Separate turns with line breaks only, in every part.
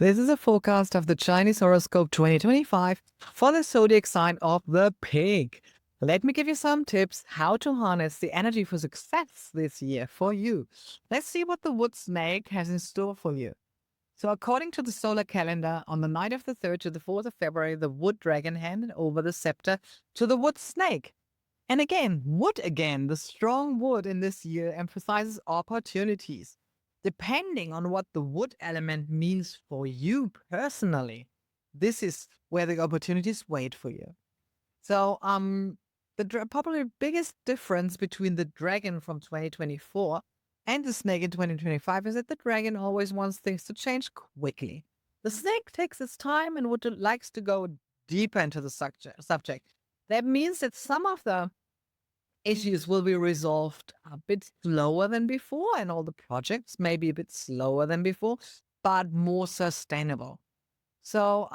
This is a forecast of the Chinese Horoscope 2025 for the Zodiac Sign of the Pig. Let me give you some tips how to harness the energy for success this year for you. Let's see what the wood snake has in store for you. So, according to the solar calendar, on the night of the 3rd to the 4th of February, the wood dragon handed over the scepter to the wood snake. And again, wood again, the strong wood in this year emphasizes opportunities. Depending on what the wood element means for you personally, this is where the opportunities wait for you. So, probably biggest difference between the dragon from 2024 and the snake in 2025 is that the dragon always wants things to change quickly. The snake takes its time and likes to go deeper into the subject. That means that some of the issues will be resolved a bit slower than before, and all the projects may be a bit slower than before, but more sustainable. So,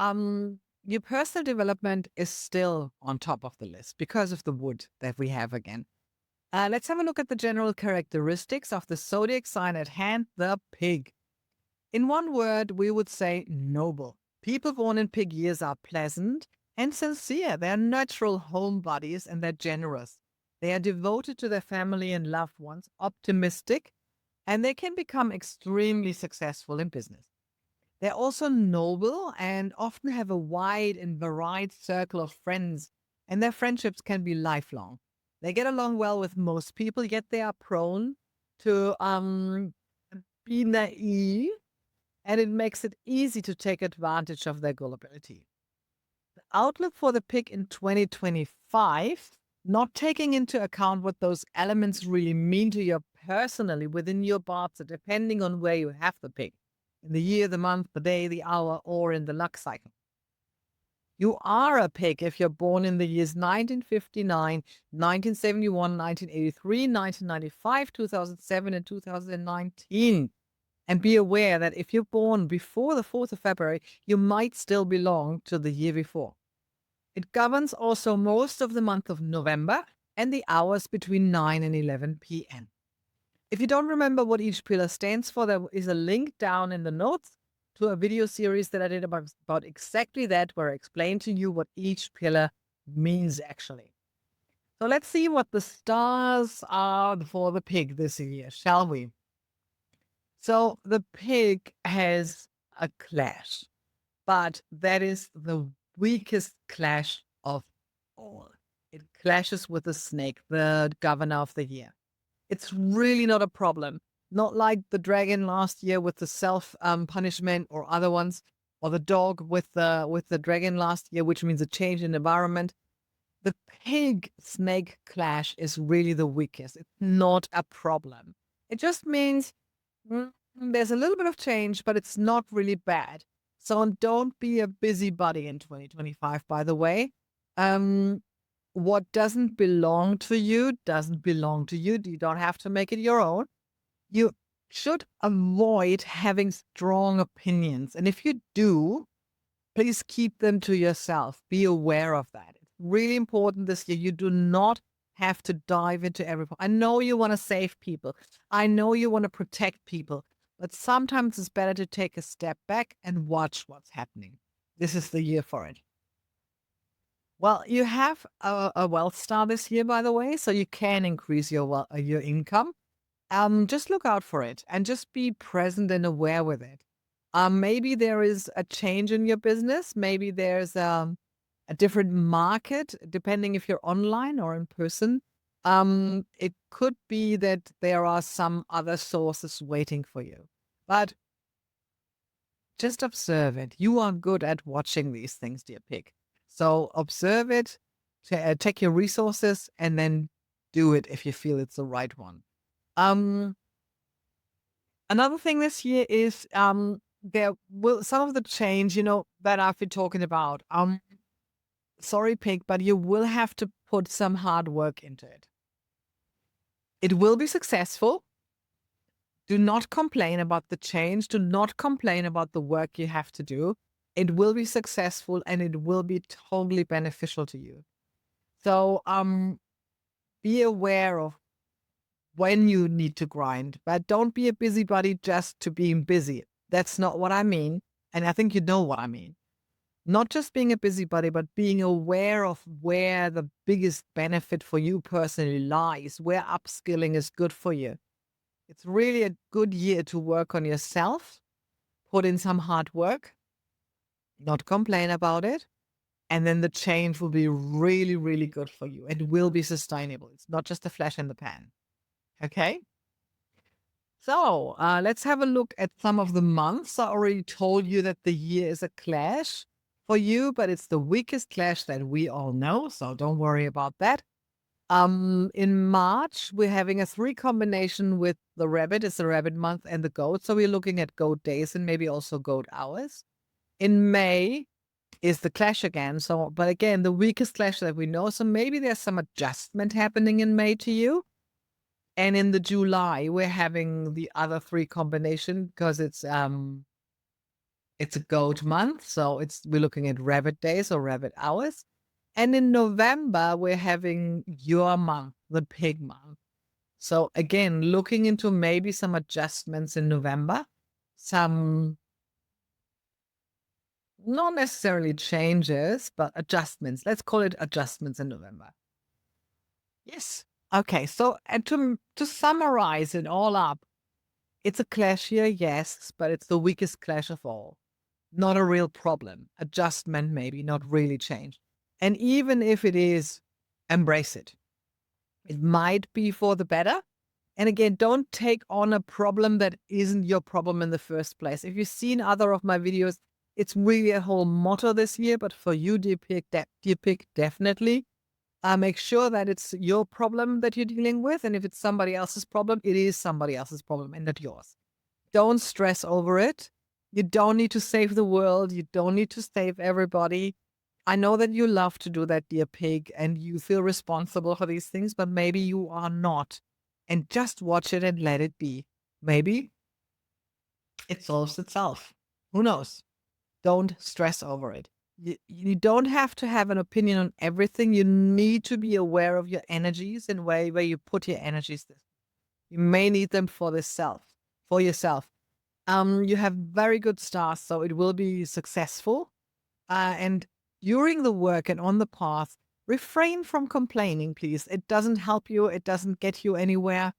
your personal development is still on top of the list because of the wood that we have again. Let's have a look at the general characteristics of the zodiac sign at hand, the pig. In one word, we would say noble. People born in pig years are pleasant and sincere. They're natural homebodies and they're generous. They are devoted to their family and loved ones, optimistic, and they can become extremely successful in business. They're also noble and often have a wide and varied circle of friends, and their friendships can be lifelong. They get along well with most people, yet they are prone to be naive, and it makes it easy to take advantage of their gullibility. The outlook for the pig in 2025, not taking into account what those elements really mean to you personally within your birth, depending on where you have the pig, in the year, the month, the day, the hour, or in the luck cycle. You are a pig if you're born in the years 1959, 1971, 1983, 1995, 2007, and 2019. And be aware that if you're born before the 4th of February, you might still belong to the year before. It governs also most of the month of November and the hours between 9 and 11 p.m. If you don't remember what each pillar stands for, there is a link down in the notes to a video series that I did about exactly that, where I explain to you what each pillar means actually. So let's see what the stars are for the pig this year, shall we? So the pig has a clash, but that is the weakest clash of all. It clashes with the snake, the governor of the year. It's really not a problem. Not like the dragon last year with the self punishment or other ones, or the dog with the dragon last year, which means a change in environment. The pig snake clash is really the weakest. It's not a problem. It just means there's a little bit of change, but it's not really bad. So don't be a busybody in 2025, by the way. What doesn't belong to you doesn't belong to you. You don't have to make it your own. You should avoid having strong opinions. And if you do, please keep them to yourself. Be aware of that. It's really important this year. You do not have to dive into every. I know you want to save people. I know you want to protect people. But sometimes it's better to take a step back and watch what's happening. This is the year for it. Well, you have a wealth star this year, by the way, so you can increase your income. Just look out for it and just be present and aware with it. Maybe there is a change in your business. Maybe there's a different market, depending if you're online or in person. It could be that there are some other sources waiting for you, but just observe it. You are good at watching these things, dear pig. So observe it, check your resources, and then do it if you feel it's the right one. Another thing this year is there will some of the change, that I've been talking about. Sorry, pig, but you will have to put some hard work into it. It will be successful. Do not complain about the change. Do not complain about the work you have to do. It will be successful and it will be totally beneficial to you. So be aware of when you need to grind, but don't be a busybody just to being busy. That's not what I mean. And I think you know what I mean. Not just being a busybody, but being aware of where the biggest benefit for you personally lies, where upskilling is good for you. It's really a good year to work on yourself, put in some hard work, not complain about it. And then the change will be really, really good for you. It will be sustainable. It's not just a flash in the pan. Okay. So let's have a look at some of the months. I already told you that the year is a clash for you, but it's the weakest clash that we all know. So don't worry about that. In March, we're having a 3 combination with the rabbit. It's the rabbit month and the goat. So we're looking at goat days and maybe also goat hours. In May is the clash again. So, but again, the weakest clash that we know. So maybe there's some adjustment happening in May to you. And in the July, we're having the other 3 combination because it's a goat month. So we're looking at rabbit days or rabbit hours. And in November, we're having your month, the pig month. So again, looking into maybe some adjustments in November, some not necessarily changes, but adjustments. Let's call it adjustments in November. Yes. Okay. So and to summarize it all up, it's a clash here, yes, but it's the weakest clash of all. Not a real problem. Adjustment, maybe, not really change. And even if it is, embrace it. It might be for the better. And again, don't take on a problem that isn't your problem in the first place. If you've seen other of my videos, it's really a whole motto this year. But for you, dear pig, definitely make sure that it's your problem that you're dealing with. And if it's somebody else's problem, it is somebody else's problem and not yours. Don't stress over it. You don't need to save the world. You don't need to save everybody. I know that you love to do that, dear pig, and you feel responsible for these things, but maybe you are not. And just watch it and let it be. Maybe it solves itself. Who knows? Don't stress over it. You don't have to have an opinion on everything. You need to be aware of your energies and where you put your energies. You may need them for yourself. You have very good stars, so it will be successful. And during the work and on the path, refrain from complaining, please. It doesn't help you. It doesn't get you anywhere.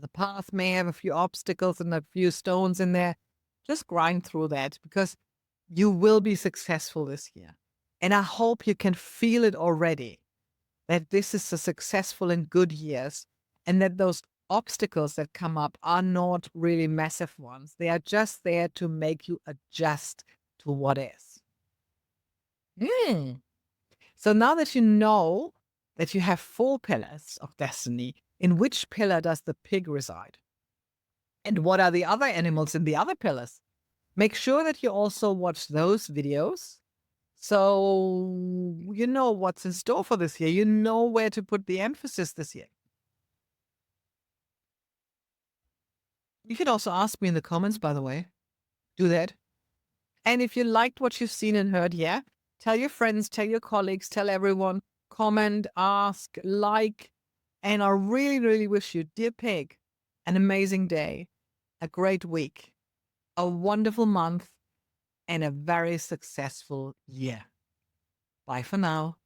The path may have a few obstacles and a few stones in there. Just grind through that because you will be successful this year. And I hope you can feel it already, that this is a successful and good years, and that those obstacles that come up are not really massive ones. They are just there to make you adjust to what is. So now that you know that you have 4 pillars of destiny, in which pillar does the pig reside? And what are the other animals in the other pillars? Make sure that you also watch those videos so you know what's in store for this year. You know where to put the emphasis this year. You can also ask me in the comments, by the way. Do that. And if you liked what you've seen and heard, yeah, tell your friends, tell your colleagues, tell everyone, comment, ask, like. And I really, really wish you, dear pig, an amazing day, a great week, a wonderful month, and a very successful year. Bye for now.